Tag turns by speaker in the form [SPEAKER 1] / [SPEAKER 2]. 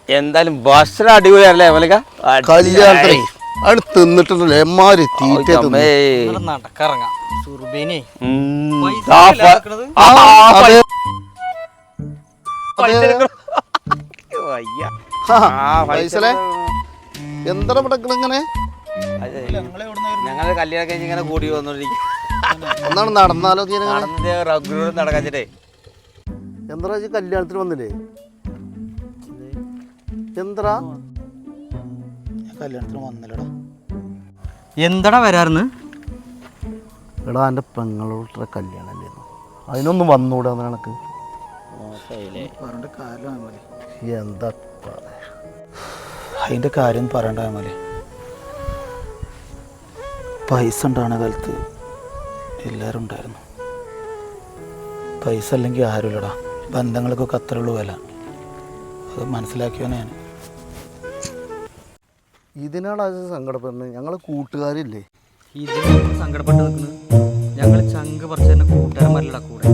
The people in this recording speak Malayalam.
[SPEAKER 1] എന്തായാലും ഭക്ഷണം അടിപൊളിയല്ലേ മലക
[SPEAKER 2] കല്യാണത്തിന് അവിടെ തിന്നിട്ടുണ്ടല്ലോ എമ്മാരി തീറ്റ
[SPEAKER 3] നടക്കിറങ്ങാം സുർബേനെ
[SPEAKER 2] പൈസലേ എന്താ പടക്കണിങ്ങനെ
[SPEAKER 1] ഞങ്ങള് കല്യാണം കഴിഞ്ഞ് ഇങ്ങനെ കൂടി വന്നോണ്ടിരിക്കും
[SPEAKER 2] ഒന്നാണ് നടന്നാലോ
[SPEAKER 1] നടക്കാച്ചിട്ടേ
[SPEAKER 2] എന്താ കല്യാണത്തിന് വന്നില്ലേ എന്താ കല്യാണത്തിന് വന്നില്ലടാ
[SPEAKER 3] എന്തടാ വരാറുന്ന്
[SPEAKER 2] എടാ എൻ്റെ പെങ്ങളോട്ടുള്ള കല്യാണം അല്ലേന്നു അതിനൊന്നും വന്നൂടാ കണക്ക് എന്താ
[SPEAKER 4] അതിൻ്റെ കാര്യം പറയണ്ട മതി പൈസ ഉണ്ടാകുന്ന കാലത്ത് എല്ലാവരും ഉണ്ടായിരുന്നു പൈസ അല്ലെങ്കിൽ ആരുമില്ലടാ ബന്ധങ്ങൾക്കൊക്കെ അത്രയുള്ളൂ വില അത് മനസ്സിലാക്കിയവനെയാണ്
[SPEAKER 2] ഇതിനാണ് അത് സങ്കടപ്പെടുന്നത് ഞങ്ങൾ കൂട്ടുകാരില്ലേ
[SPEAKER 3] ഇതിന് സങ്കടപ്പെട്ട് നിൽക്കുന്നത് ഞങ്ങൾ ചങ്ക് പറിച്ച് തന്നെ കൂട്ടുകാരന്മാരുടെ കൂടെ